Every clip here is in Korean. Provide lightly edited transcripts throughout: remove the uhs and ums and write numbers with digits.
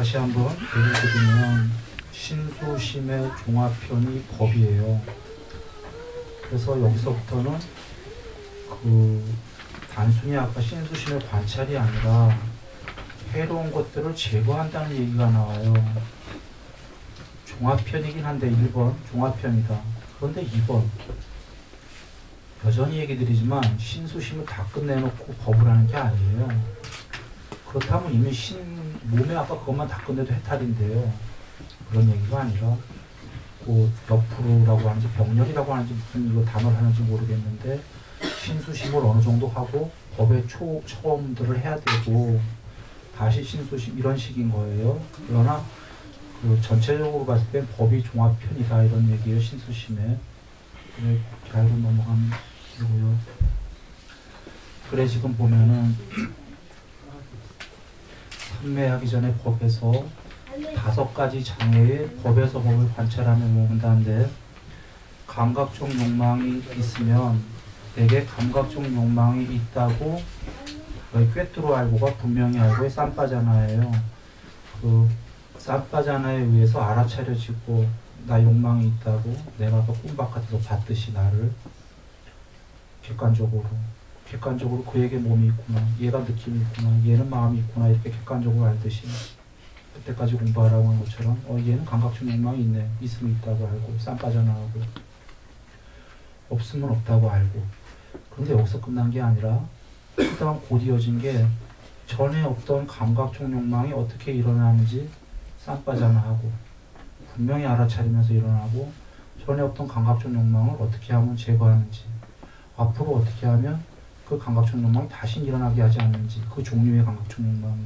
다시 한번 예를 들면 신수심의 종합편이 법이에요. 그래서 여기서부터는 단순히 아까 신수심의 관찰이 아니라 해로운 것들을 제거한다는 얘기가 나와요. 종합편이긴 한데 1번 종합편이다. 그런데 2번 여전히 얘기 드리지만 신수심을 다 끝내놓고 법을 하는 게 아니에요. 그렇다면 이미 몸에 아까 그것만 다 끝내도 해탈인데요. 그런 얘기가 아니라 옆으로라고 하는지 병렬이라고 하는지 무슨 이거 단어를 하는지 모르겠는데 신수심을 어느 정도 하고 법의 처음들을 해야 되고 다시 신수심 이런 식인 거예요. 그러나 전체적으로 봤을 땐 법이 종합편이다 이런 얘기예요. 신수심에. 그래 잘 넘어가면 되고요. 그래 지금 보면은 판매하기 전에 법에서 5가지 장애의 법에서 법을 관찰하면 모은다는데 감각적 욕망이 있으면 내게 감각적 욕망이 있다고 꿰뚫어 알고가 분명히 알고의 쌈바자나예요. 쌈바자나에 의해서 알아차려지고 나 욕망이 있다고 내가 아까 꿈바깥에서 봤듯이 나를 객관적으로 그에게 몸이 있구나, 얘가 느낌이 있구나, 얘는 마음이 있구나 이렇게 객관적으로 알듯이 그때까지 공부하라고 한 것처럼 얘는 감각적 욕망이 있네, 있으면 있다고 알고 쌈바자나하고 없으면 없다고 알고. 그런데 여기서 끝난 게 아니라 그 다음 곧 이어진 게 전에 없던 감각적 욕망이 어떻게 일어나는지 쌈바자나하고 분명히 알아차리면서 일어나고 전에 없던 감각적 욕망을 어떻게 하면 제거하는지 앞으로 어떻게 하면 그 감각적 욕망이 다시 일어나게 하지 않는지 그 종류의 감각적 욕망이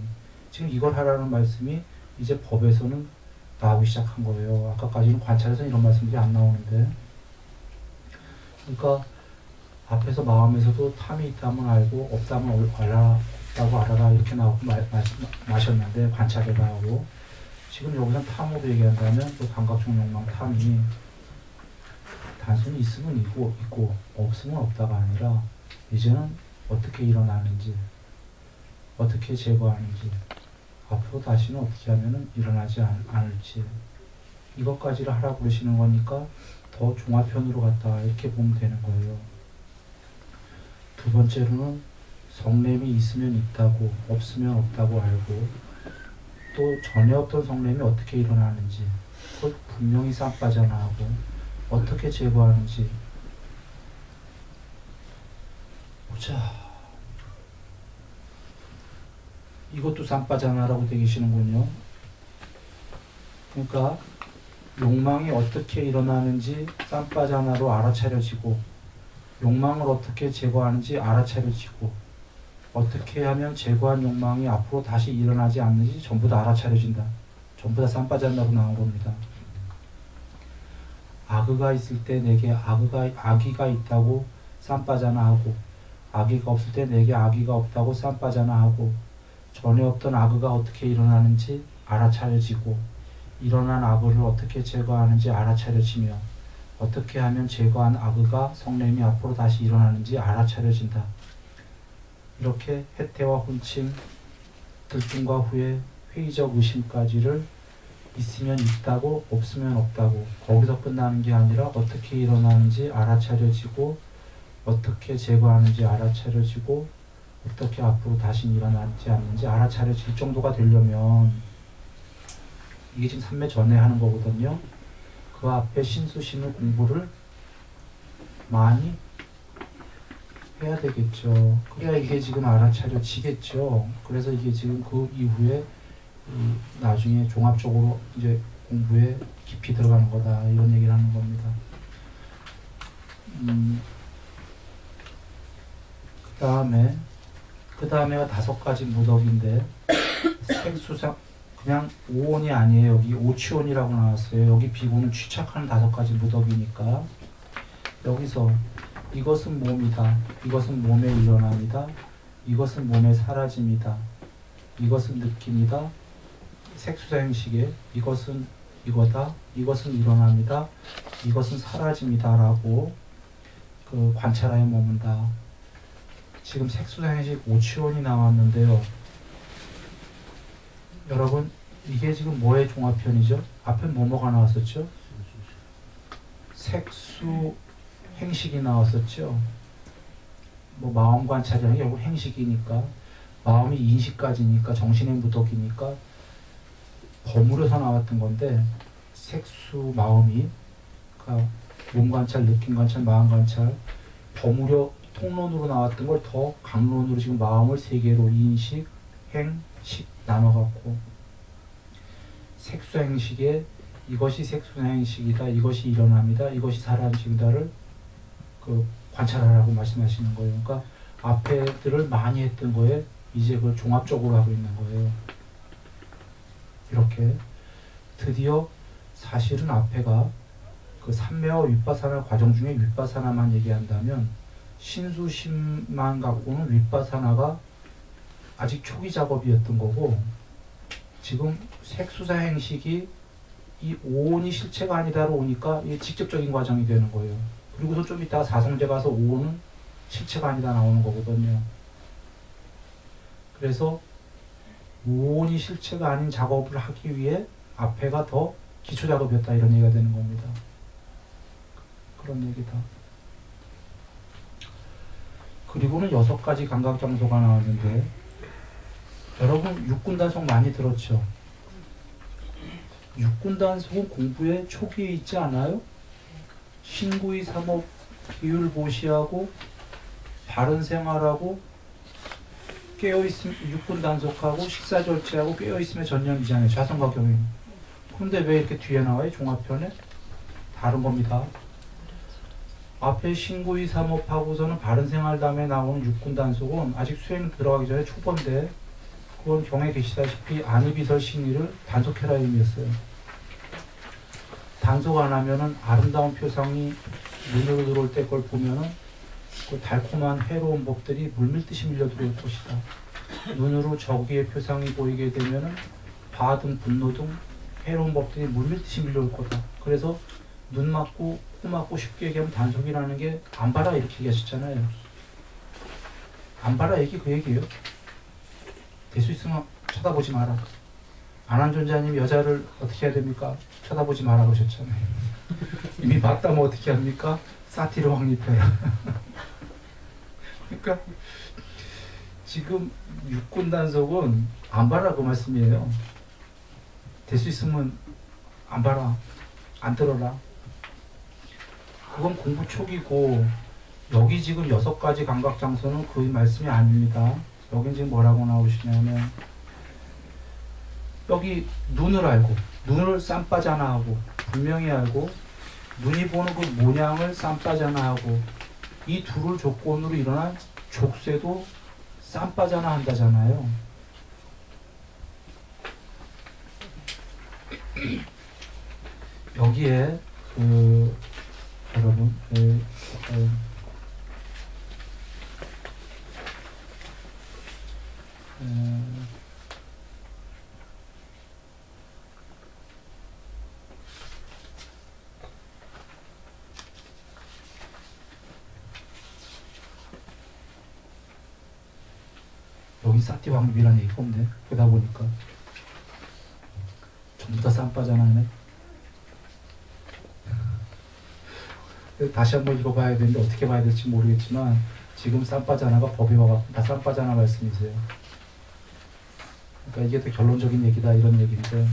지금 이걸 하라는 말씀이 이제 법에서는 나오기 시작한 거예요. 아까까지는 관찰에서는 이런 말씀들이 안 나오는데 그러니까 앞에서 마음에서도 탐이 있다면 알고 없다면 없다고 알아라 이렇게 나오고 마셨는데 관찰해라 하고 지금 여기서 탐으로 얘기한다면 그 감각적 욕망 탐이 단순히 있으면 있고 없으면 없다가 아니라 이제는 어떻게 일어나는지 어떻게 제거하는지 앞으로 다시는 어떻게 하면 일어나지 않을지 이것까지를 하라고 그러시는 거니까 더 종합편으로 갔다 이렇게 보면 되는 거예요. 두 번째로는 성냄이 있으면 있다고 없으면 없다고 알고 또 전에 없던 성냄이 어떻게 일어나는지 그걸 분명히 쌈바자나하고 어떻게 제거하는지 보자. 이것도 쌈바자나라고 되어 계시는군요. 그러니까 욕망이 어떻게 일어나는지 쌈바자나로 알아차려지고 욕망을 어떻게 제거하는지 알아차려지고 어떻게 하면 제거한 욕망이 앞으로 다시 일어나지 않는지 전부 다 알아차려진다. 전부 다 쌈바자나로 나온 겁니다. 악의가 있을 때 내게 악의가 있다고 쌈바자나하고 악의가 없을 때 내게 악의가 없다고 쌈바자나하고 전에 없던 악의가 어떻게 일어나는지 알아차려지고 일어난 악의를 어떻게 제거하는지 알아차려지며 어떻게 하면 제거한 악의가 성냄이 앞으로 다시 일어나는지 알아차려진다. 이렇게 해태와 혼침, 들뜸과 후회, 회의적 의심까지를 있으면 있다고 없으면 없다고 거기서 끝나는 게 아니라 어떻게 일어나는지 알아차려지고 어떻게 제거하는지 알아차려지고 어떻게 앞으로 다시 일어나지 않는지 알아차려질 정도가 되려면 이게 지금 3매 전에 하는 거거든요. 그 앞에 신수심의 공부를 많이 해야 되겠죠. 그래야 이게 지금 알아차려지겠죠. 그래서 이게 지금 그 이후에 나중에 종합적으로 이제 공부에 깊이 들어가는 거다 이런 얘기를 하는 겁니다. 그 다음에가 5가지 무덕인데 색수상 그냥 오온이 아니에요. 여기 오치온이라고 나왔어요. 여기 비구는 취착하는 5가지 무덕이니까 여기서 이것은 몸이다. 이것은 몸의 일어남이다. 이것은 몸의 사라짐이다. 이것은 느낌이다. 색수사형식에 이것은 이거다. 이것은 일어남이다. 이것은 사라짐이다. 라고 그 관찰하에 머문다. 지금 색수사형식 오치원이 나왔는데요. 여러분 이게 지금 뭐의 종합편이죠? 앞에 뭐뭐가 나왔었죠? 색수 행식이 나왔었죠. 뭐 마음 관찰이라는 게 결국 행식이니까, 마음이 인식까지니까, 정신의 무덕이니까 버무려서 나왔던 건데, 색수 마음이, 그러니까 몸 관찰, 느낌 관찰, 마음 관찰 버무려 통론으로 나왔던 걸 더 강론으로 지금 마음을 세 개로 인식, 행, 식 나눠갖고, 색수행식에 이것이 색수행식이다, 이것이 일어납니다, 이것이 살아있다를 관찰하라고 말씀하시는 거예요. 그러니까 앞에들을 많이 했던 거에 이제 그걸 종합적으로 하고 있는 거예요. 이렇게 드디어 사실은 앞에가 그 삼매와 윗바사나 과정 중에 윗바사나만 얘기한다면 신수심만 갖고는 윗바사나가 아직 초기 작업이었던 거고, 지금 색수사 행식이 이 오온이 실체가 아니다로 오니까 이게 직접적인 과정이 되는 거예요. 그리고서 좀 이따 사성제 가서 오온은 실체가 아니다 나오는 거거든요. 그래서 오온이 실체가 아닌 작업을 하기 위해 앞에가 더 기초 작업이었다, 이런 얘기가 되는 겁니다. 그런 얘기다. 그리고는 6가지 감각장소가 나왔는데, 여러분 육군단속 많이 들었죠? 육군단속은 공부의 초기에 있지 않아요? 신구의 삼업, 비율보시하고 바른생활하고 깨어있음, 육군단속하고 식사절제하고 깨어있음의 전념이잖아요. 좌선과 경영. 그런데 왜 이렇게 뒤에 나와요? 종합편에? 다른 겁니다. 앞에 신구의 삼업하고서는 바른생활 다음에 나오는 육군단속은 아직 수행 들어가기 전에 초보인데, 그건 경에 계시다시피 안이비설 신의를 단속해라 의미였어요. 단속 안 하면은 아름다운 표상이 눈으로 들어올 때 걸 보면은 그 달콤한 해로운 법들이 물밀듯이 밀려 들어올 것이다. 눈으로 저기의 표상이 보이게 되면은 바등 분노 등 해로운 법들이 물밀듯이 밀려올 거다. 그래서 눈 맞고 코 맞고 쉽게 얘기하면 단속이라는 게 안 봐라 이렇게 얘기하셨잖아요. 안 봐라 얘기 그 얘기예요. 될 수 있으면 쳐다보지 마라. 안한존자님 여자를 어떻게 해야 됩니까? 쳐다보지 마라 그러셨잖아요. 이미 봤다면 어떻게 합니까? 사티를 확립해라. 그러니까 지금 육군단속은 안 봐라 그 말씀이에요. 될 수 있으면 안 봐라, 안 들어라. 그건 공부 초기고, 여기 지금 6가지 감각장소는 그 말씀이 아닙니다. 여긴 지금 뭐라고 나오시냐면, 여기 눈을 알고, 눈을 쌈빠자나 하고, 분명히 알고, 눈이 보는 그 모양을 쌈빠자나 하고, 이 둘을 조건으로 일어난 족쇄도 쌈빠자나 한다잖아요. 여기에 여러분 여기 사티 방법이라는 얘기가 없네. 그러다 보니까 전부 다 쌈빠자나네. 다시 한번 읽어봐야 되는데 어떻게 봐야 될지 모르겠지만, 지금 쌈빠자나가 법에 와갖고 다 쌈빠자나 말씀이세요. 그러니까 이게 더 결론적인 얘기다 이런 얘기인데,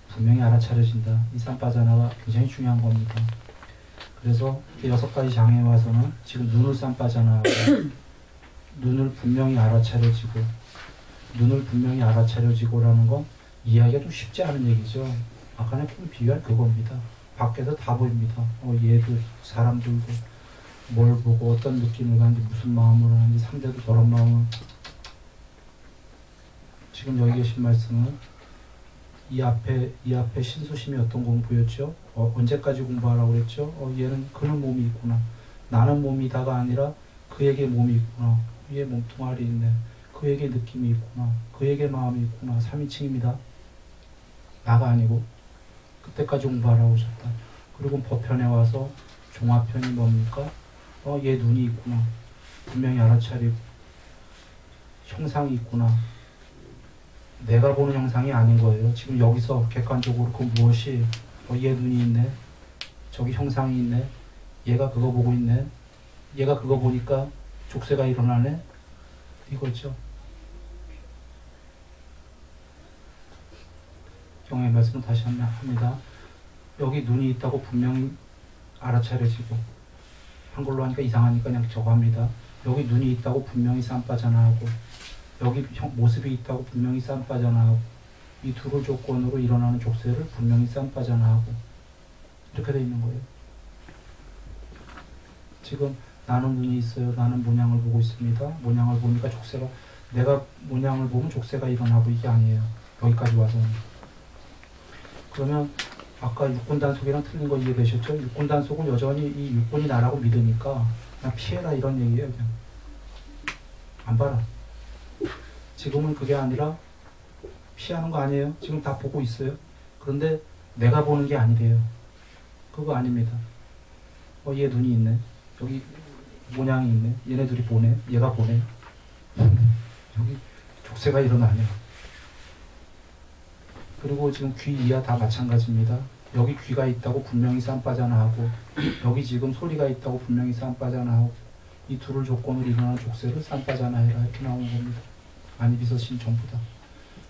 분명히 알아차려진다. 이 쌈빠자나가 굉장히 중요한 겁니다. 그래서 6가지 장애에 와서는 지금 눈을 쌈빠자나하고 눈을 분명히 알아차려지고, 눈을 분명히 알아차려지고라는 건 이해하기가 좀 쉽지 않은 얘기죠. 아까는 좀 비유할 그겁니다. 밖에서 다 보입니다. 얘들, 사람들도 뭘 보고 어떤 느낌을 가는지, 무슨 마음을 하는지, 상대도 저런 마음을. 지금 여기 계신 말씀은 이 앞에 신수심이 어떤 공부였죠? 언제까지 공부하라고 그랬죠? 얘는 그는 몸이 있구나. 나는 몸이다가 아니라 그에게 몸이 있구나. 위에 몸뚱아리 있네. 그에게 느낌이 있구나. 그에게 마음이 있구나. 3인칭입니다. 나가 아니고. 그때까지 공부하라고 하셨다. 그리고 법편에 와서 종합편이 뭡니까? 얘 눈이 있구나. 분명히 알아차리고. 형상이 있구나. 내가 보는 형상이 아닌 거예요. 지금 여기서 객관적으로 그 무엇이 얘 눈이 있네. 저기 형상이 있네. 얘가 그거 보고 있네. 얘가 그거 보니까 족쇄가 일어나네. 이거죠. 경의 말씀을 다시 합니다. 여기 눈이 있다고 분명히 알아차려지고, 한글로 하니까 이상하니까 그냥 저거 합니다. 여기 눈이 있다고 분명히 쌈바잖아하고, 여기 모습이 있다고 분명히 쌈바잖아하고, 이 둘을 조건으로 일어나는 족쇄를 분명히 쌈바잖아하고, 이렇게 돼 있는 거예요. 지금 나는 눈이 있어요. 나는 모양을 보고 있습니다. 모양을 보니까 족쇄가, 내가 모양을 보면 족쇄가 일어나고, 이게 아니에요. 여기까지 와서는. 그러면 아까 육군 단속이랑 틀린 거 이해되셨죠? 육군 단속은 여전히 이 육군이 나라고 믿으니까 그냥 피해라 이런 얘기예요. 그냥 안 봐라. 지금은 그게 아니라 피하는 거 아니에요. 지금 다 보고 있어요. 그런데 내가 보는 게 아니래요. 그거 아닙니다. 얘 눈이 있네. 여기 모양이 있네. 얘네 둘이 보네. 얘가 보네. 여기 족쇄가 일어나네. 그리고 지금 귀, 이하 다 마찬가지입니다. 여기 귀가 있다고 분명히 쌈바잖아하고, 여기 지금 소리가 있다고 분명히 쌈바잖아하고, 이 둘을 조건으로 일어나는 족쇄를 쌈바잖아해라 이렇게 나오는 겁니다. 아니비서신 전부 다.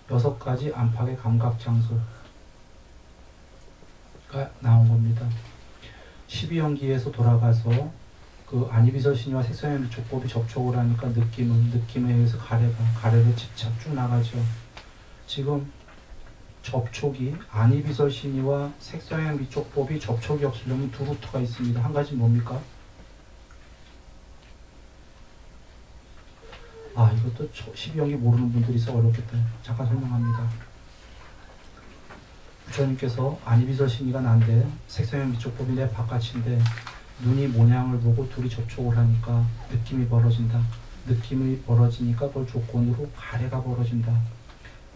6가지 안팎의 감각 장소가 나온 겁니다. 12연기에서 돌아가서 그 아니비서신이와 색성의 미촉법이 접촉을 하니까 느낌에 의해서 가래로 집착 쭉 나가죠. 지금 접촉이 아니비설신이와 색성의 미촉법이 접촉이 없으려면 두 루트가 있습니다. 한 가지 뭡니까? 이것도 12연기 모르는 분들이 있어 어렵겠다. 잠깐 설명합니다. 부처님께서 아니비설신이가 난데 색성의 미촉법이 내 바깥인데 눈이 모양을 보고 둘이 접촉을 하니까 느낌이 벌어진다. 느낌이 벌어지니까 그걸 조건으로 가래가 벌어진다.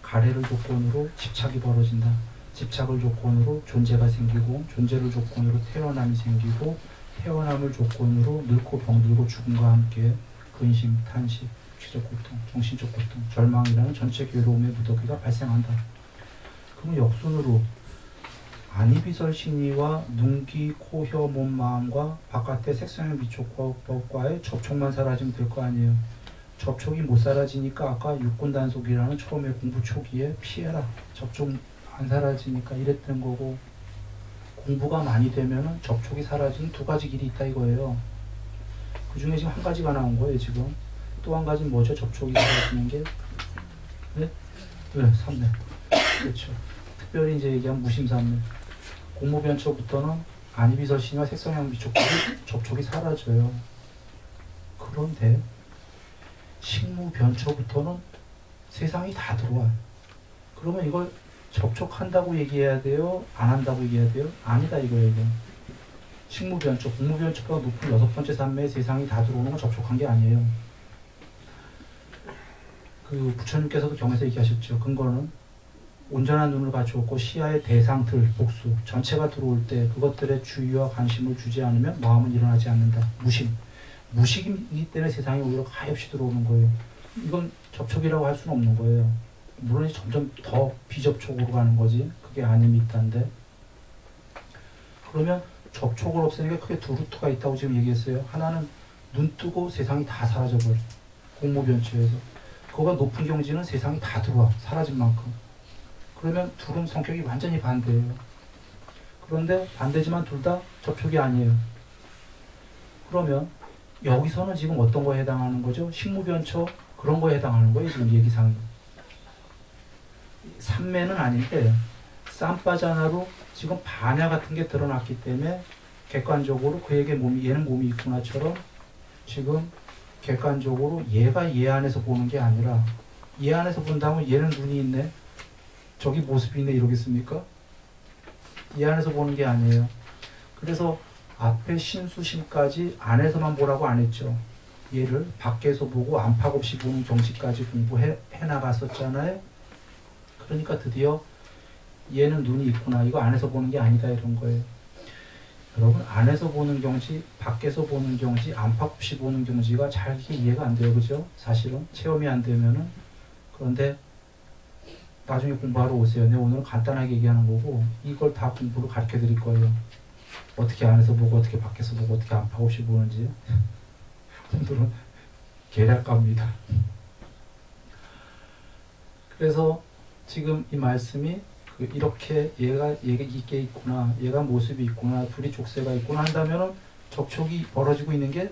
가래를 조건으로 집착이 벌어진다. 집착을 조건으로 존재가 생기고, 존재를 조건으로 태어남이 생기고, 태어남을 조건으로 늙고 병들고 죽음과 함께 근심, 탄식, 육체적 고통, 정신적 고통, 절망이라는 전체 괴로움의 무더기가 발생한다. 그럼 역순으로 아니비설신이와 눈, 귀, 코, 혀, 몸, 마음과 바깥의 색성의 미촉법과의 접촉만 사라지면 될 거 아니에요. 접촉이 못 사라지니까 아까 육군 단속이라는 처음에 공부 초기에 피해라. 접촉 안 사라지니까 이랬던 거고, 공부가 많이 되면은 접촉이 사라지는 두 가지 길이 있다 이거예요. 그 중에 지금 한 가지가 나온 거예요. 지금 또 한 가지는 뭐죠? 접촉이 사라지는 게 네? 네, 삼매. 그렇죠. 특별히 이제 얘기한 무심삼매. 공무변초부터는 아니비설신과 색성형 미촉법이 접촉이 사라져요. 그런데 식무변초부터는 세상이 다 들어와요. 그러면 이걸 접촉한다고 얘기해야 돼요? 안 한다고 얘기해야 돼요? 아니다 이거예요. 식무변초, 공무변초가 높은 6번째 산매에 세상이 다 들어오는 건 접촉한 게 아니에요. 그 부처님께서도 경에서 얘기하셨죠. 근거는 온전한 눈을 갖추었고 시야의 대상들, 복수, 전체가 들어올 때 그것들의 주의와 관심을 주지 않으면 마음은 일어나지 않는다. 무식이기 때문에 세상에 오히려 가엾이 들어오는 거예요. 이건 접촉이라고 할 수는 없는 거예요. 물론 점점 더 비접촉으로 가는 거지. 그게 아니미탄데. 그러면 접촉을 없애니까 크게 두 루트가 있다고 지금 얘기했어요. 하나는 눈 뜨고 세상이 다 사라져버려. 공무변초에서. 그거가 높은 경지는 세상이 다 들어와. 사라진 만큼. 그러면 둘은 성격이 완전히 반대예요. 그런데 반대지만 둘 다 접촉이 아니에요. 그러면 여기서는 지금 어떤 거에 해당하는 거죠? 식무변초 그런 거에 해당하는 거예요. 지금 얘기상이. 삼매는 아닌데 쌈바자나로 지금 반야 같은 게 드러났기 때문에 객관적으로 그에게 얘는 몸이 있구나처럼 지금 객관적으로 얘가 얘 안에서 보는 게 아니라 얘 안에서 본다면 얘는 눈이 있네. 저기 모습이 있네 이러겠습니까? 얘 안에서 보는 게 아니에요. 그래서 앞에 신수심까지 안에서만 보라고 안 했죠. 얘를 밖에서 보고 안팎 없이 보는 경지까지 공부해 나갔었잖아요. 그러니까 드디어 얘는 눈이 있구나. 이거 안에서 보는 게 아니다 이런 거예요. 여러분 안에서 보는 경지, 밖에서 보는 경지, 안팎 없이 보는 경지가 잘 이해가 안 돼요. 그죠? 사실은 체험이 안 되면은. 그런데 나중에 공부하러 오세요. 네, 오늘은 간단하게 얘기하는 거고 이걸 다 공부로 가르쳐 드릴 거예요. 어떻게 안에서 보고 어떻게 밖에서 보고 어떻게 안팎 없이 보는지. 오늘은 계략가입니다. 그래서 지금 이 말씀이 이렇게 얘가 이게 있구나, 얘가 모습이 있구나, 둘이 족쇄가 있구나 한다면은 접촉이 벌어지고 있는 게,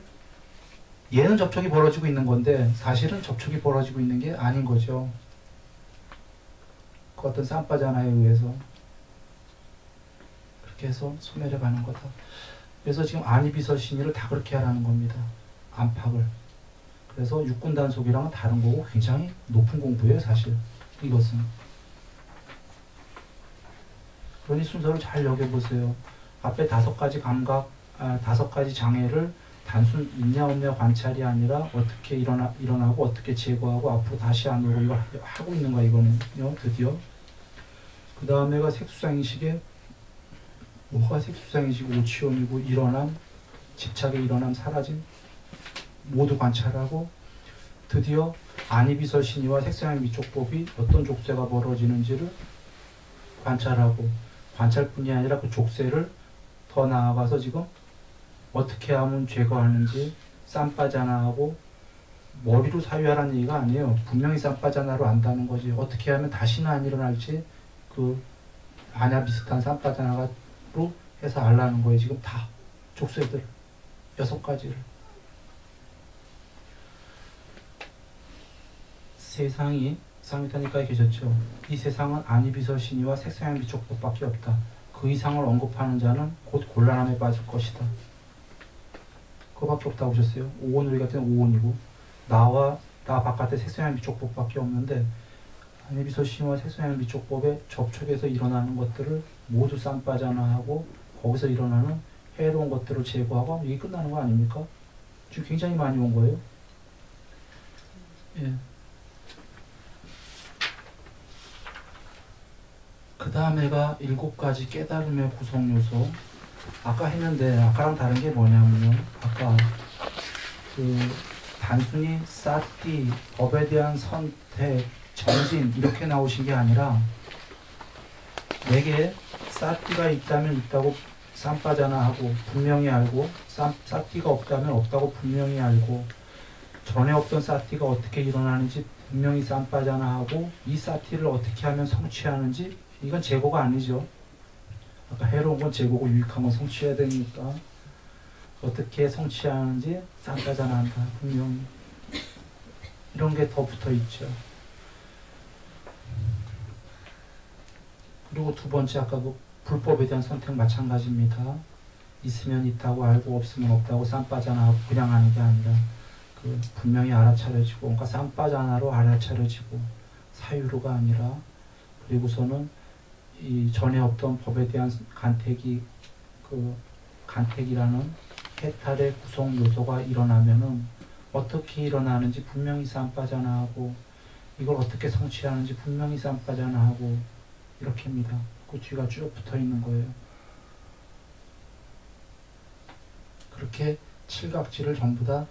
얘는 접촉이 벌어지고 있는 건데 사실은 접촉이 벌어지고 있는 게 아닌 거죠. 그 어떤 쌈바자나에 의해서 그렇게 해서 소멸해 가는 거다. 그래서 지금 아니비설신이를 다 그렇게 하라는 겁니다. 안팎을. 그래서 육군 단속이랑은 다른 거고 굉장히 높은 공부예요, 사실. 이것은. 그러니 순서를 잘 여겨보세요. 앞에 5가지 감각, 5가지 장애를 단순 있냐 없냐 관찰이 아니라 어떻게 일어나고 어떻게 제거하고 앞으로 다시 안 오고 이걸 하고 있는 거야, 이거는요, 드디어. 그 다음에가 색수상인식에 뭐가 색수상인식, 오치원이고 일어남, 집착의 일어남, 사라짐 모두 관찰하고 드디어 안이비설신이와 색상의 미촉법이 어떤 족쇄가 벌어지는지를 관찰하고, 관찰뿐이 아니라 그 족쇄를 더 나아가서 지금 어떻게 하면 제거하는지 쌈바자나하고, 머리로 사유하라는 얘기가 아니에요. 분명히 쌈바자나로 안다는 거지. 어떻게 하면 다시는 안 일어날지 그 아냐 비슷한 쌈바자나로 해서 알라는 거예요. 지금 다 족쇄들 6가지를. 세상이 상위타니까에 계셨죠. 이 세상은 아니비설신이와 색상의 미촉법밖에 없다. 그 이상을 언급하는 자는 곧 곤란함에 빠질 것이다. 그거밖에 없다고 보셨어요. 오온, 우리 같은 오온이고 나 바깥에 색상의 미촉법밖에 없는데 아니비설신이와 색상의 미촉법의 접촉에서 일어나는 것들을 모두 쌈바자나하고 거기서 일어나는 해로운 것들을 제거하고 이게 끝나는 거 아닙니까? 지금 굉장히 많이 온 거예요. 예. 그 다음에가 7가지 깨달음의 구성요소. 아까 했는데 아까랑 다른 게 뭐냐면요, 아까 그 단순히 사띠, 법에 대한 선택, 정진 이렇게 나오신 게 아니라 내게 사띠가 있다면 있다고 쌈바자나 하고 분명히 알고, 사띠가 없다면 없다고 분명히 알고, 전에 없던 사띠가 어떻게 일어나는지 분명히 쌈바자나 하고, 이 사띠를 어떻게 하면 성취하는지, 이건 제거가 아니죠. 아까 해로운 건 제거고 유익한 건 성취해야 되니까 어떻게 성취하는지 쌈바자나 한다. 분명히 이런 게 더 붙어 있죠. 그리고 2번째 아까 그 불법에 대한 선택 마찬가지입니다. 있으면 있다고 알고 없으면 없다고 쌈바자나 하고 그냥 하는 게 아니라 그 분명히 알아차려지고, 그러니까 쌈바자나로 알아차려지고 사유로가 아니라, 그리고서는 이 전에 없던 법에 대한 간택이라는 해탈의 구성 요소가 일어나면은 어떻게 일어나는지 분명히 쌈바자나하고, 이걸 어떻게 성취하는지 분명히 쌈바자나하고, 이렇게입니다. 그 뒤가 쭉 붙어 있는 거예요. 그렇게 7각지를 전부 다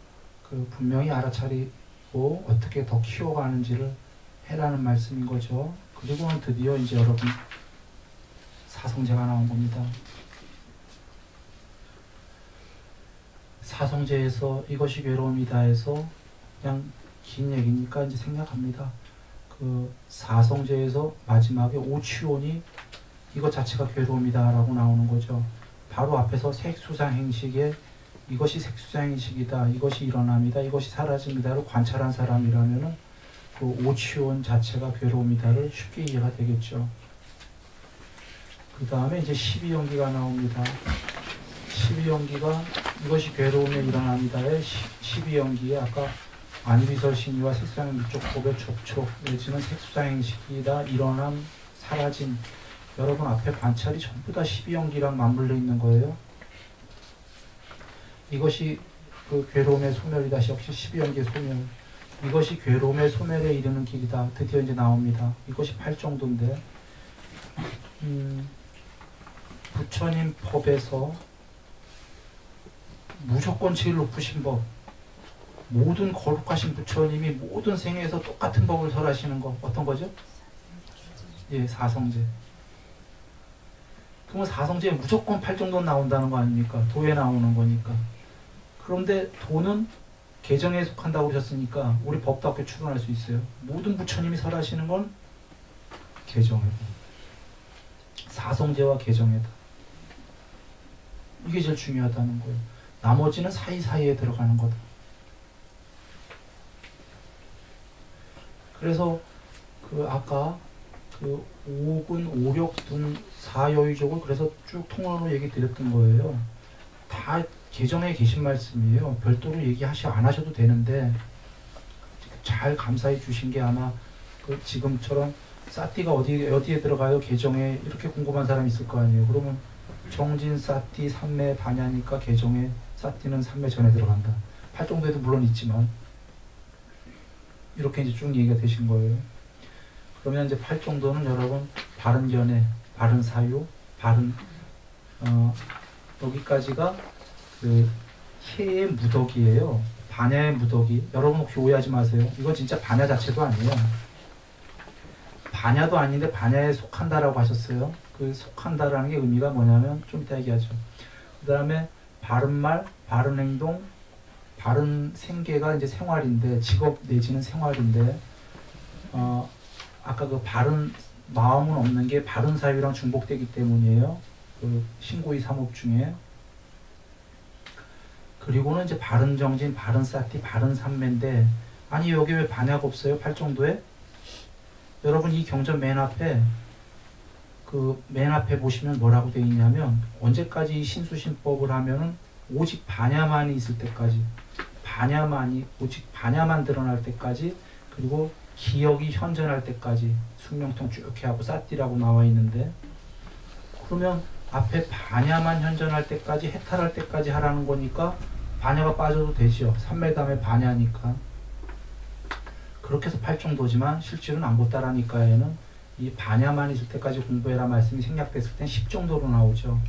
그 분명히 알아차리고 어떻게 더 키워가는지를 해라는 말씀인 거죠. 그리고는 드디어 이제 여러분 사성제가 나온 겁니다. 사성제에서 이것이 괴로움이다 해서 그냥 긴 얘기니까 이제 생략합니다. 그 사성제에서 마지막에 오취온이 이것 자체가 괴로움이다 라고 나오는 거죠. 바로 앞에서 색수상행식에 이것이 색수상행식이다, 이것이 일어남이다, 이것이 사라짐이다를 관찰한 사람이라면은 그 오취온 자체가 괴로움이다를 쉽게 이해가 되겠죠. 그 다음에 이제 12연기가 나옵니다. 12연기가 이것이 괴로움의 일어남이다의 12연기에 아까 아니비설신이와 색상의 미촉법의 접촉 내지는 색수상행식이다, 일어남, 사라짐, 여러분 앞에 관찰이 전부 다 12연기랑 맞물려 있는 거예요. 이것이 그 괴로움의 소멸이다, 역시 12연기의 소멸. 이것이 괴로움의 소멸에 이르는 길이다, 드디어 이제 나옵니다. 이것이 8정도인데 부처님 법에서 무조건 제일 높으신 법, 모든 거룩하신 부처님이 모든 생애에서 똑같은 법을 설하시는 거 어떤 거죠? 예, 사성제. 그러면 사성제에 무조건 팔정도 나온다는 거 아닙니까? 도에 나오는 거니까. 그런데 도는 개정에 속한다고 그러셨으니까 우리 법도 앞에 추론할 수 있어요. 모든 부처님이 설하시는 건 개정이고 사성제와 개정이다. 이게 제일 중요하다는 거예요. 나머지는 사이사이에 들어가는 거다. 그래서 그 아까 그 5군, 5력 등 4여유족을 그래서 쭉 통으로 얘기 드렸던 거예요. 다 개정에 계신 말씀이에요. 별도로 얘기하시 안 하셔도 되는데 잘 감사해 주신 게 아마 그 지금처럼 사띠가 어디에 들어가요? 개정에 이렇게 궁금한 사람 있을 거 아니에요. 그러면 정진, 사띠, 삼매, 반야니까 개정에 사띠는 삼매 전에 들어간다. 팔정도에도 물론 있지만 이렇게 이제 쭉 얘기가 되신 거예요. 그러면 이제 팔정도는 여러분 바른 견해, 바른 사유, 바른 여기까지가 그 해의 무덕이에요. 반야의 무덕이. 여러분 혹시 오해하지 마세요. 이건 진짜 반야 자체도 아니에요. 반야도 아닌데 반야에 속한다라고 하셨어요. 그 속한다라는 게 의미가 뭐냐면 좀 이따 얘기하죠. 그 다음에 바른 말, 바른 행동, 바른 생계가 이제 생활인데 직업 내지는 생활인데 아까 그 바른 마음은 없는 게 바른 사유랑 중복되기 때문이에요. 그 신고의 삼업 중에. 그리고는 이제 바른 정진, 바른 사티, 바른 삼매인데 아니 여기 왜 반야가 없어요? 팔정도에? 여러분 이 경전 맨 앞에 보시면 뭐라고 되어 있냐면 언제까지 이 신수신법을 하면은 오직 반야만이 있을 때까지 오직 반야만 드러날 때까지 그리고 기억이 현전할 때까지 숙명통 쭉 이렇게 하고 사띠라고 나와 있는데 그러면 앞에 반야만 현전할 때까지 해탈할 때까지 하라는 거니까 반야가 빠져도 되죠. 3매담의 반야니까. 그렇게 해서 팔정도지만 실제로는 안 곧다라니까에는 이 반야만 있을 때까지 공부해라 말씀이 생략됐을 땐 10정도로 나오죠.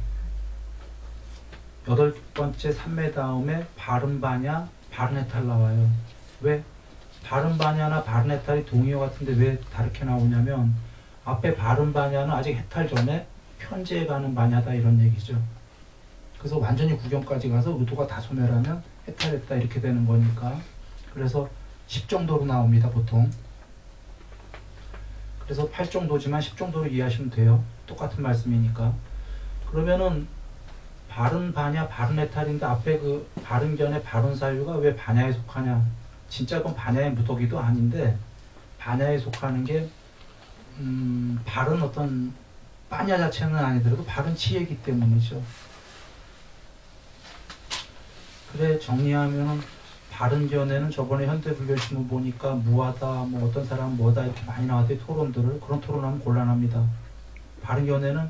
8번째 3매 다음에 바른 반야, 바른 해탈 나와요. 왜? 바른 반야나 바른 해탈이 동의어 같은데 왜 다르게 나오냐면 앞에 바른 반야는 아직 해탈 전에 편제에 가는 반야다 이런 얘기죠. 그래서 완전히 구경까지 가서 의도가 다 소멸하면 해탈했다 이렇게 되는 거니까 그래서 10정도로 나옵니다 보통. 그래서 8정도지만 10정도로 이해하시면 돼요. 똑같은 말씀이니까. 그러면은 바른 반야, 바른 해탈인데 앞에 그 바른 견해, 바른 사유가 왜 반야에 속하냐? 진짜 그건 반야의 무덕이도 아닌데 반야에 속하는 게 바른 어떤 반야 자체는 아니더라도 바른 치예이기 때문이죠. 그래 정리하면은 바른 견해는 저번에 현대불교신문 보니까 무하다, 뭐 어떤 사람은 뭐다 이렇게 많이 나왔대 토론들을. 그런 토론하면 곤란합니다. 바른 견해는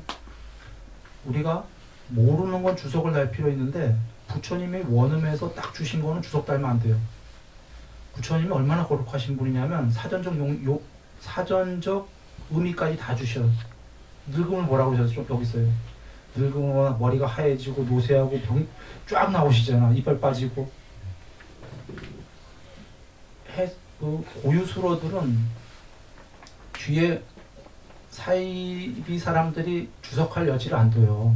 우리가 모르는 건 주석을 달 필요 있는데 부처님이 원음에서 딱 주신 거는 주석 달면 안 돼요. 부처님이 얼마나 거룩하신 분이냐면 사전적 의미까지 다 주셔. 늙음을 뭐라고 그러셨죠? 여기 있어요. 늙으면 머리가 하얘지고 노쇠하고 병이 쫙 나오시잖아. 이빨 빠지고. 그 고유수로들은 뒤에 사이비 사람들이 주석할 여지를 안 둬요.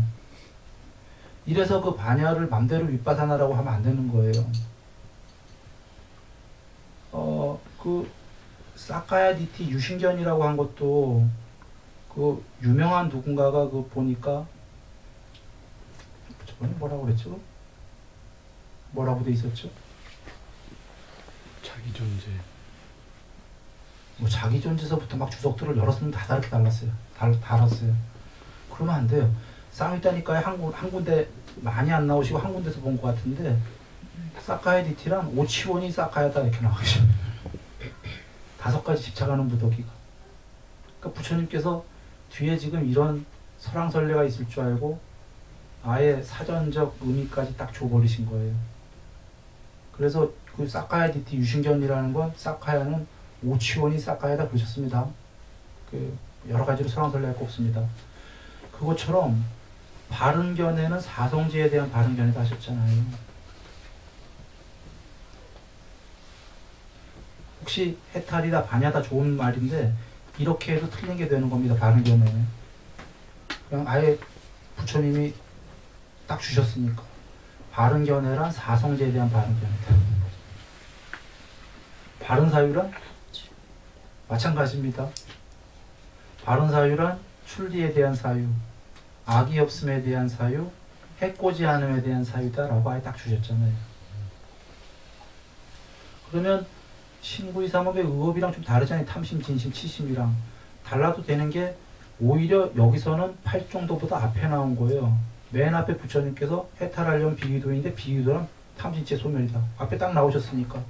이래서 그 반야를 맘대로 윗바사나라고 하면 안 되는 거예요. 그 사카야디티 유신견이라고 한 것도 그 유명한 누군가가 그 보니까 저번에 뭐라고 그랬죠? 뭐라고 돼 있었죠? 자기 존재. 뭐 자기 존재서부터 막 주석들을 여러 사람 다 다르게 달랐어요. 달았어요. 그러면 안 돼요. 쌍위다니까에 한 군데 많이 안 나오시고 한 군데서 본 것 같은데 사카야디티란 오치원이 사카야다 이렇게 나오죠. 5가지 집착하는 무더기가. 그러니까 부처님께서 뒤에 지금 이런 설왕설래가 있을 줄 알고 아예 사전적 의미까지 딱 줘버리신 거예요. 그래서 그 사카야디티 유신견이라는 건 사카야는 오치원이 사카야다 그러셨습니다. 그 여러 가지로 설왕설래할 거 없습니다. 그것처럼 바른 견해는 사성제에 대한 바른 견해다 하셨잖아요. 혹시 해탈이다 반야다 좋은 말인데 이렇게 해도 틀린 게 되는 겁니다. 바른 견해는. 그냥 아예 부처님이 딱 주셨으니까. 바른 견해란 사성제에 대한 바른 견해다. 바른 사유란 마찬가지입니다. 바른 사유란 출리에 대한 사유, 악이 없음에 대한 사유, 해코지 않음에 대한 사유다라고 아예 딱 주셨잖아요. 그러면 신구이 삼업의 의업이랑 좀 다르잖아요. 탐심, 진심, 치심이랑. 달라도 되는 게 오히려 여기서는 8정도보다 앞에 나온 거예요. 맨 앞에 부처님께서 해탈하려면 비유도인데 비유도란 탐진치 소멸이다. 앞에 딱 나오셨으니까.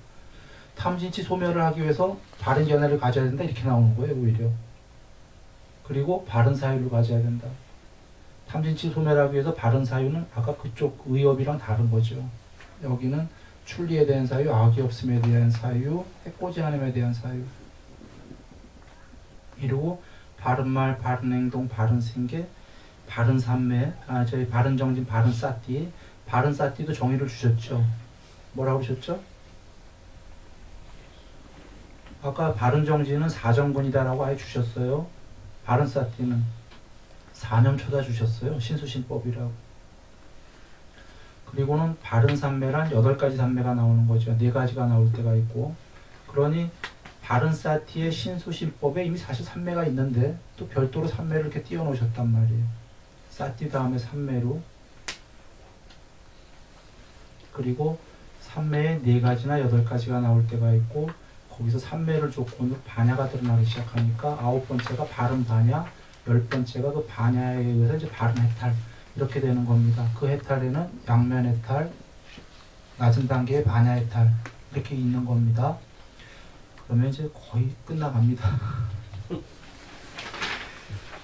탐진치 소멸을 하기 위해서 바른 견해를 가져야 된다. 이렇게 나오는 거예요. 오히려. 그리고 바른 사유를 가져야 된다. 탐진치 소멸하기 위해서 바른 사유는 아까 그쪽 의업이랑 다른 거죠. 여기는 출리에 대한 사유, 악이 없음에 대한 사유, 해코지 않음에 대한 사유. 이러고 바른 말, 바른 행동, 바른 생계, 바른 삼매, 저희 바른 정진, 바른 사띠. 바른 사띠도 정의를 주셨죠. 뭐라고 주셨죠? 아까 바른 정진은 사정근이다라고 아예 주셨어요. 바른 사띠는 4념초다 주셨어요. 신수신법이라고. 그리고는 바른 삼매란 8가지 삼매가 나오는 거죠. 4가지가 나올 때가 있고. 그러니 바른 사티의 신수신법에 이미 사실 삼매가 있는데 또 별도로 삼매를 이렇게 띄워놓으셨단 말이에요. 사티 다음에 삼매로. 그리고 삼매에 4가지나 8가지가 나올 때가 있고 거기서 삼매를 조건으로 반야가 드러나기 시작하니까 9번째가 바른 반야, 10번째가 그 반야에 의해서 이제 바른 해탈 이렇게 되는 겁니다. 그 해탈에는 양면 해탈, 낮은 단계의 반야 해탈 이렇게 있는 겁니다. 그러면 이제 거의 끝나갑니다.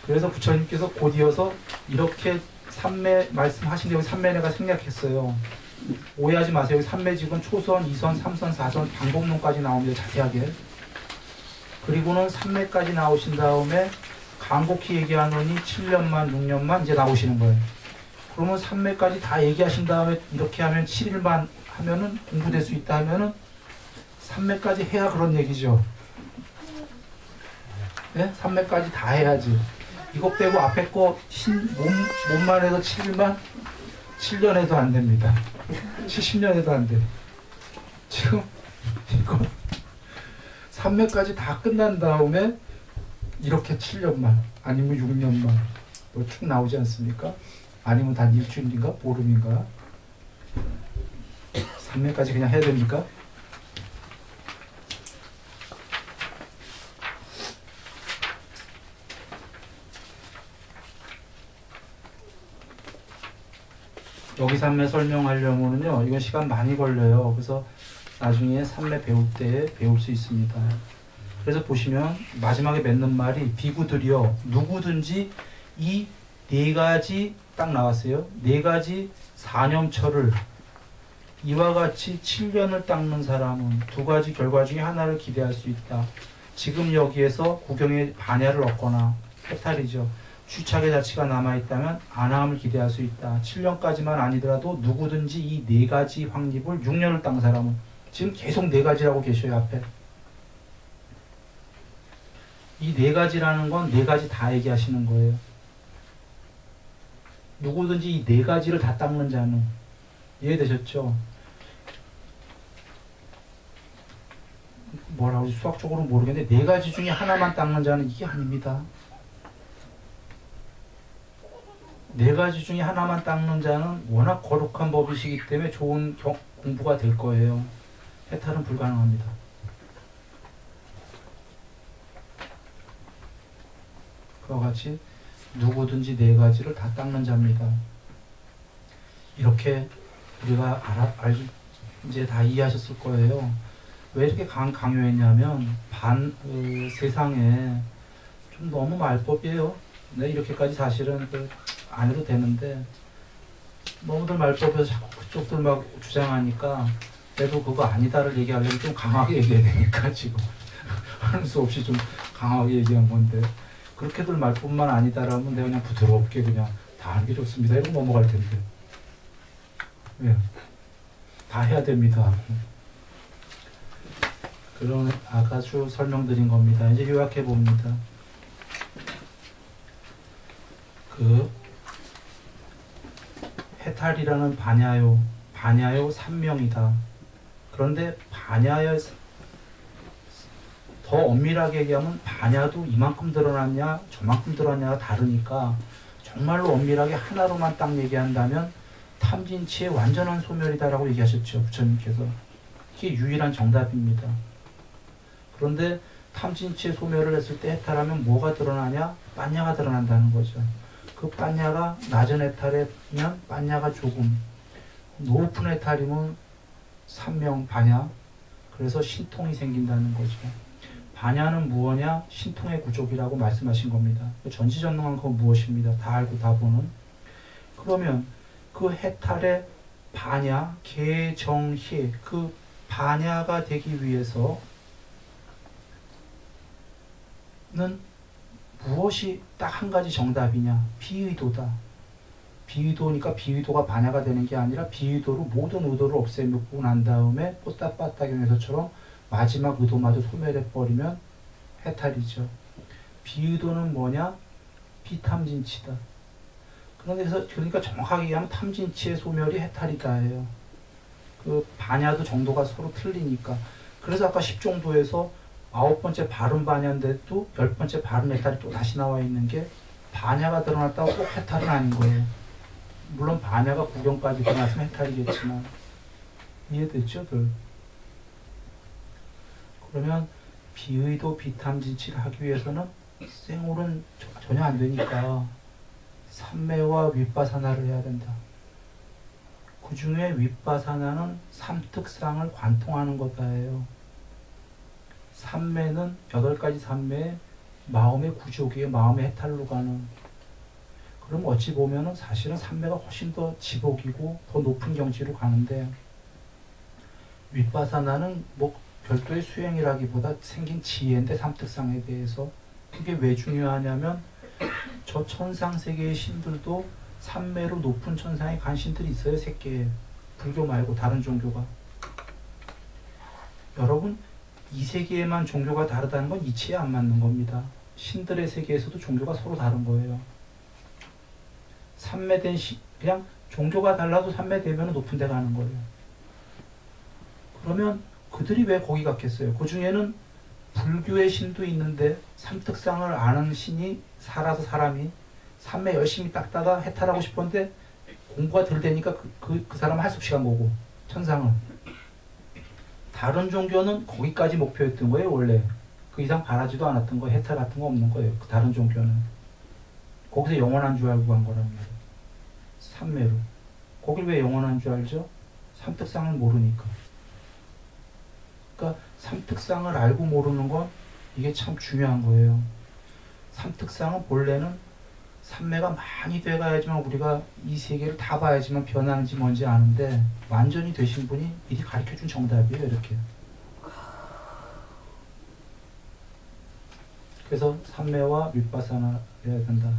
그래서 부처님께서 곧 이어서 이렇게 삼매 말씀하신 데 여기 삼매내가 생략했어요. 오해하지 마세요. 여기 삼매직은 초선, 2선, 3선, 4선 방법론까지 나옵니다. 자세하게. 그리고는 삼매까지 나오신 다음에 간곡히 얘기하느니 7년만 6년만 이제 나오시는 거예요. 그러면 삼매까지 다 얘기하신 다음에 이렇게 하면 7일만 하면은 공부될 수 있다 하면은 삼매까지 해야 그런 얘기죠. 네? 삼매까지 다 해야지. 이거 빼고 앞에 거 몸만 해도 7일만 7년 해도 안 됩니다. 70년 해도 안 돼. 지금 이거 삼매까지 다 끝난 다음에 이렇게 7년만 아니면 6년만 뭐 쭉 나오지 않습니까? 아니면 단 일주일인가? 보름인가? 삼매까지 그냥 해야 됩니까? 여기 삼매 설명하려면요 이건 시간 많이 걸려요. 그래서 나중에 삼매 배울 때 배울 수 있습니다. 그래서 보시면 마지막에 맺는 말이 비구들이여 누구든지 이 4가지 딱 나왔어요. 4가지 사념처를 이와 같이 7년을 닦는 사람은 2가지 결과 중에 하나를 기대할 수 있다. 지금 여기에서 구경의 반야를 얻거나 해탈이죠. 추착의 자치가 남아있다면 안함을 기대할 수 있다. 7년까지만 아니더라도 누구든지 이 4가지 확립을 6년을 닦는 사람은 지금 계속 4가지라고 계셔요. 앞에 이 4가지라는 건 4가지 다 얘기하시는 거예요. 누구든지 이 4가지를 다 닦는 자는 이해되셨죠? 뭐라고 수학적으로 모르겠는데 4가지 중에 하나만 닦는 자는 이게 아닙니다. 4가지 중에 하나만 닦는 자는 워낙 거룩한 법이시기 때문에 좋은 공부가 될 거예요. 해탈은 불가능합니다. 그와 같이 누구든지 4가지를 다 닦는 자입니다. 이렇게 우리가 이제 다 이해하셨을 거예요. 왜 이렇게 강요했냐면 세상에 좀 너무 말법이에요. 네, 이렇게까지 사실은 안 해도 되는데 너무들 말법에서 자꾸 그쪽들 막 주장하니까 그래도 그거 아니다를 얘기하려면 좀 강하게 얘기해야 되니까 지금 하는 수 없이 좀 강하게 얘기한 건데 그렇게들 말뿐만 아니다라면 내가 그냥 부드럽게 그냥 다 하는 게 좋습니다. 이러고 넘어갈 텐데. 네. 다 해야 됩니다. 그런 아까도 설명드린 겁니다. 이제 요약해 봅니다. 그 해탈이라는 반야요 삼명이다. 그런데 반야의 더 엄밀하게 얘기하면 반야도 이만큼 드러났냐 저만큼 드러났냐가 다르니까 정말로 엄밀하게 하나로만 딱 얘기한다면 탐진치의 완전한 소멸이다라고 얘기하셨죠. 부처님께서. 이게 유일한 정답입니다. 그런데 탐진치의 소멸을 했을 때 해탈하면 뭐가 드러나냐? 빠냐가 드러난다는 거죠. 그 빠냐가 낮은 해탈이면 빠냐가 조금, 높은 해탈이면 삼명 반야, 그래서 신통이 생긴다는 거죠. 반야는 무엇냐? 신통의 구족이라고 말씀하신 겁니다. 전지전능한 건 무엇입니다? 다 알고 다 보는. 그러면 그 해탈의 반야, 개정희, 그 반야가 되기 위해서는 무엇이 딱 한 가지 정답이냐? 비의도다. 비의도니까 비의도가 반야가 되는 게 아니라 비의도로 모든 의도를 없애고 난 다음에 뽀따빠따경에서처럼 마지막 의도마저 소멸해버리면 해탈이죠. 비의도는 뭐냐? 비탐진치다. 그러니까 정확하게 얘기하면 탐진치의 소멸이 해탈이다예요. 그 반야도 정도가 서로 틀리니까. 그래서 아까 10정도에서 9번째 바른 반야인데도 10번째 바른 해탈이 또 다시 나와 있는 게 반야가 드러났다고 꼭 해탈은 아닌 거예요. 물론 반야가 구경까지 드러났으면 해탈이겠지만. 이해됐죠? 그러면 비의도 비탐진치를 하기 위해서는 생홀은 전혀 안 되니까 삼매와 윗바사나를 해야 된다. 그 중에 윗바사나는 삼특상을 관통하는 거다예요. 삼매는 8가지 삼매에 마음의 구족이에요. 마음의 해탈로 가는. 그럼 어찌 보면은 사실은 삼매가 훨씬 더 지복이고 더 높은 경지로 가는데 윗바사나는 뭐 별도의 수행이라기보다 생긴 지혜인데 삼특상에 대해서 그게 왜 중요하냐면 저 천상세계의 신들도 삼매로 높은 천상에 간 신들이 있어요. 세계에. 불교 말고 다른 종교가. 여러분 이 세계에만 종교가 다르다는 건 이치에 안 맞는 겁니다. 신들의 세계에서도 종교가 서로 다른 거예요. 삼매된 그냥 종교가 달라도 삼매되면 높은 데 가는 거예요. 그러면 그들이 왜 거기 갔겠어요? 그 중에는 불교의 신도 있는데 삼특상을 아는 신이 살아서 사람이 삼매 열심히 닦다가 해탈하고 싶었는데 공부가 덜 되니까 그 사람은 할 수 없이 간 거고 천상을. 다른 종교는 거기까지 목표였던 거예요. 원래 그 이상 바라지도 않았던 거예요. 해탈 같은 거 없는 거예요. 그 다른 종교는 거기서 영원한 줄 알고 간 거란 말이에요. 삼매로. 거길 왜 영원한 줄 알죠? 삼특상을 모르니까. 그러니까 삼특상을 알고 모르는 건 이게 참 중요한 거예요. 삼특상은 본래는 삼매가 많이 돼가야지만 우리가 이 세계를 다 봐야지만 변하는지 뭔지 아는데 완전히 되신 분이 미리 가르쳐준 정답이에요. 이렇게. 그래서 삼매와 윗바사나 해야 된다.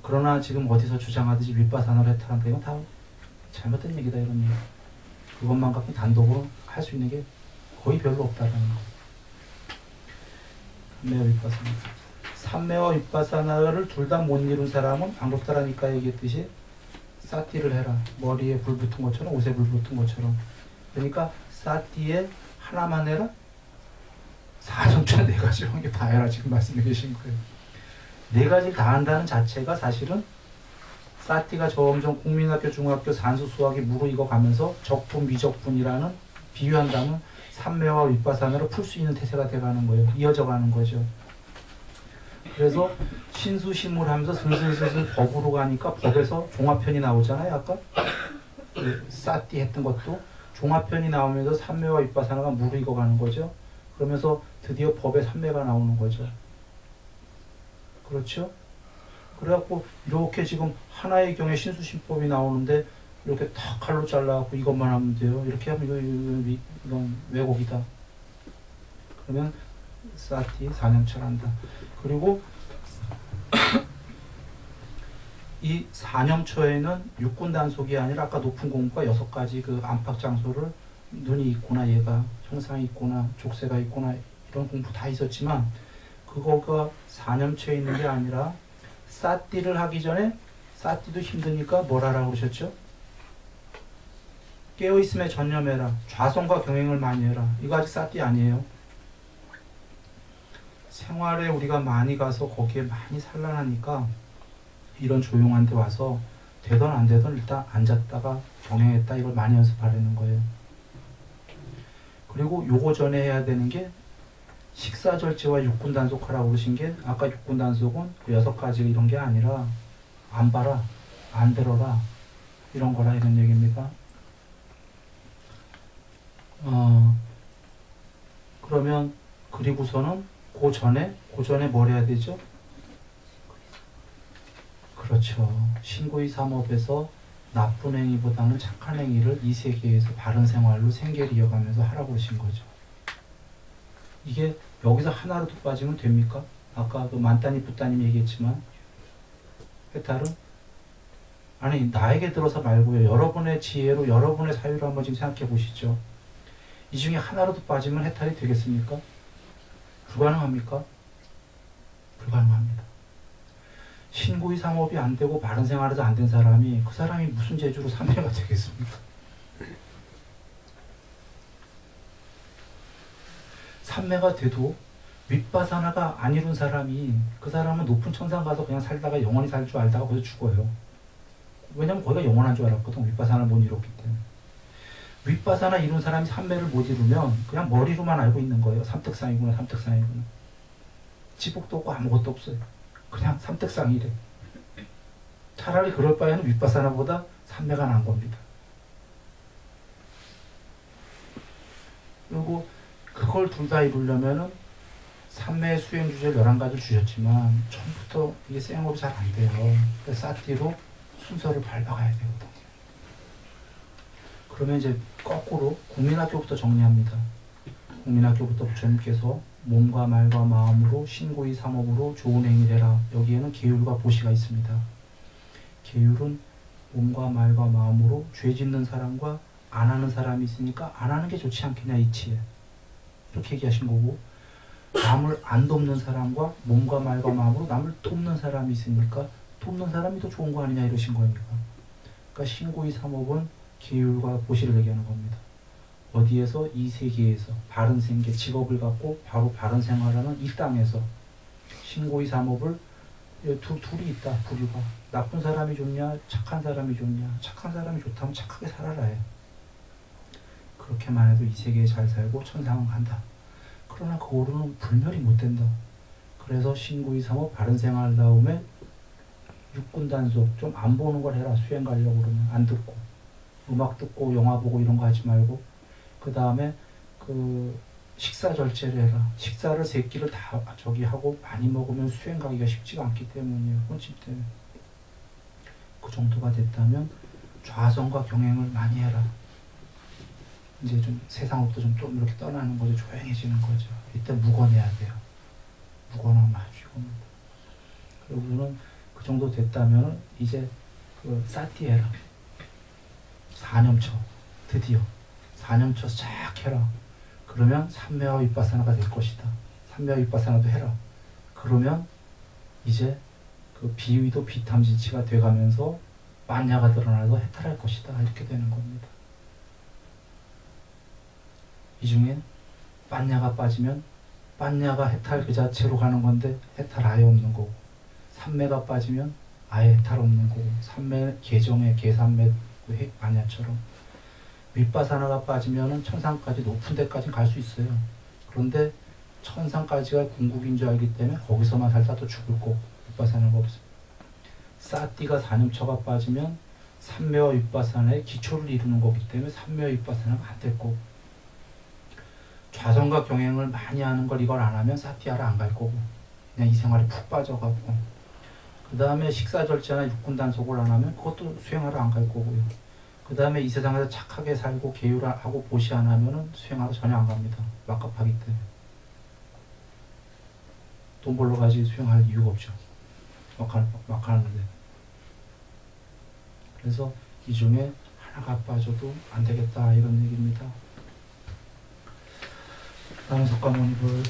그러나 지금 어디서 주장하듯이 윗바사나를 해탈한다. 이건 다 잘못된 얘기다. 이런 얘기. 그것만 갖고 단독으로 할 수 있는 게 거의 별로 없다는 거. 삼매와 윗바사나. 삼매와 윗바사나를 둘 다 못 이룬 사람은 안 그렇다라니까 얘기했듯이 사띠를 해라. 머리에 불 붙은 것처럼 옷에 불 붙은 것처럼. 그러니까 사띠에 하나만 해라. 4점차 4가지로 이게 다 해라. 지금 말씀해 계신 거예요. 4가지를 다 한다는 자체가 사실은 사띠가 점점 국민학교, 중학교, 산수, 수학이 무르익어 가면서 적분, 미적분이라는 비유한다면 삼매와 윗바사나를 풀 수 있는 태세가 돼가는 거예요. 이어져 가는 거죠. 그래서 신수신물 하면서 슬슬슬슬 법으로 가니까 법에서 종합편이 나오잖아요. 아까 사띠 했던 것도 종합편이 나오면서 삼매와 윗바사나가 무르익어 가는 거죠. 그러면서 드디어 법에 삼매가 나오는 거죠. 그렇죠? 그래갖고 이렇게 지금 하나의 경에 신수신법이 나오는데 이렇게 탁 칼로 잘라갖고 이것만 하면 돼요. 이렇게 하면 이건 왜곡이다. 그러면 사티 4념철한다. 그리고 이 4념초에는 육군 단속이 아니라 아까 높은 공부가 6가지 그 안팎 장소를 눈이 있구나, 얘가 형상이 있구나, 족쇄가 있구나, 이런 공부 다 있었지만 그거가 사념처에 있는 게 아니라 사띠를 하기 전에 사띠도 힘드니까 뭘 하라고 그러셨죠? 깨어있음에 전념해라. 좌선과 경행을 많이 해라. 이거 아직 사띠 아니에요. 생활에 우리가 많이 가서 거기에 많이 산란하니까 이런 조용한 데 와서 되든 안 되든 일단 앉았다가 경행했다, 이걸 많이 연습하려는 거예요. 그리고 요거 전에 해야 되는 게 식사절제와 육군단속하라고 그러신 게, 아까 육군단속은 그 6가지 이런 게 아니라 안 봐라, 안 들어라, 이런 거라, 이런 얘기입니다. 그러면 그리고서는 그 전에 뭘 해야 되죠? 그렇죠. 신고의 삼업에서 나쁜 행위보다는 착한 행위를 이 세계에서 바른 생활로 생계를 이어가면서 하라고 하신 거죠. 이게 여기서 하나로도 빠지면 됩니까? 아까 그 만따니 붓따님 얘기했지만 해탈은 아니, 나에게 들어서 말고요, 여러분의 지혜로 여러분의 사유로 한번 지금 생각해 보시죠. 이 중에 하나로도 빠지면 해탈이 되겠습니까? 불가능합니까? 불가능합니다. 신고의 삼업이 안 되고 바른 생활에서 안 된 사람이, 그 사람이 무슨 재주로 삼매가 되겠습니까? 삼매가 돼도 윗바사나가 안 이룬 사람이, 그 사람은 높은 천상 가서 그냥 살다가 영원히 살 줄 알다가 거기서 죽어요. 왜냐면 거기가 영원한 줄 알았거든. 윗바사나 못 이뤘기 때문에. 윗바사나 이룬 사람이 삼매를 못 이루면 그냥 머리로만 알고 있는 거예요. 삼특상이구나, 삼특상이구나. 지복도 없고 아무것도 없어요. 그냥 삼특상이래. 차라리 그럴 바에는 윗바사나보다 삼매가 난 겁니다. 그리고 그걸 둘 다 이루려면은 삼매 수행 주제를 11가지 주셨지만 처음부터 이게 쌩업이 잘 안 돼요. 그래서 사띠로 순서를 밟아가야 되거든요. 그러면 이제 거꾸로 국민학교부터 정리합니다. 국민학교부터 부처님께서 몸과 말과 마음으로 신고의 삼업으로 좋은 행위를 해라. 여기에는 계율과 보시가 있습니다. 계율은 몸과 말과 마음으로 죄 짓는 사람과 안 하는 사람이 있으니까 안 하는 게 좋지 않겠냐, 이치에. 이렇게 얘기하신 거고, 남을 안 돕는 사람과 몸과 말과 마음으로 남을 돕는 사람이 있으니까 돕는 사람이 더 좋은 거 아니냐, 이러신 거니까. 그러니까 신고의 삼업은 계율과 보시를 얘기하는 겁니다. 어디에서? 이 세계에서 바른 생계, 직업을 갖고 바로 바른 생활하는 이 땅에서 신고의 삼업을 둘이 있다, 부류가. 나쁜 사람이 좋냐, 착한 사람이 좋냐. 착한 사람이 좋다면 착하게 살아라 해. 그렇게만 해도 이 세계에 잘 살고 천상은 간다. 그러나 그거로는 불멸이 못 된다. 그래서 신고의 삼업 바른 생활 다음에 육군단속, 좀 안 보는 걸 해라. 수행 가려고 그러면 안 듣고, 음악 듣고 영화 보고 이런 거 하지 말고, 그 다음에 그 식사 절제를 해라. 식사를 3끼를 다 저기 하고 많이 먹으면 수행 가기가 쉽지가 않기 때문이에요. 혼집 때문에. 그 정도가 됐다면 좌선과 경행을 많이 해라. 이제 좀 세상으로부터 좀 이렇게 떠나는 거죠. 조용해지는 거죠. 이때 묵어내야 돼요. 묵어내면 아주 이겁니다. 그리고는 그 정도 됐다면 이제 그 사티해라. 4념처 드디어 4념처 쫙 해라. 그러면 삼매와 윗바사나가 될 것이다. 삼매와 윗바사나도 해라. 그러면 이제 그 비위도 비탐진치가 돼가면서 만야가 드러나서 해탈할 것이다. 이렇게 되는 겁니다. 이 중에 빤야가 빠지면 빤야가 해탈 그 자체로 가는 건데 해탈 아예 없는 거고, 삼매가 빠지면 아예 해탈 없는 거고, 삼매 계정의 계삼매 그 빤야처럼 윗바사나가 빠지면은 천상까지 높은 데까지 갈 수 있어요. 그런데 천상까지가 궁극인 줄 알기 때문에 거기서만 살다 또 죽을 거고, 윗바사나가 없어요. 사띠가 4념처가 빠지면 삼매와 윗바사나의 기초를 이루는 거기 때문에 삼매와 윗바사나가 안 될 거고, 좌선과 경행을 많이 하는 걸 이걸 안 하면 사티아를 안 갈 거고, 그냥 이 생활에 푹 빠져가고, 그 다음에 식사 절제나 육군단속을 안 하면 그것도 수행하러 안 갈 거고요. 그 다음에 이 세상에서 착하게 살고 계율하고 보시 안 하면은 수행하러 전혀 안 갑니다. 막갑하기 때문에. 돈 벌러 가지 수행할 이유가 없죠. 막 하는데. 그래서 이 중에 하나가 빠져도 안 되겠다, 이런 얘기입니다. 남석가모니 불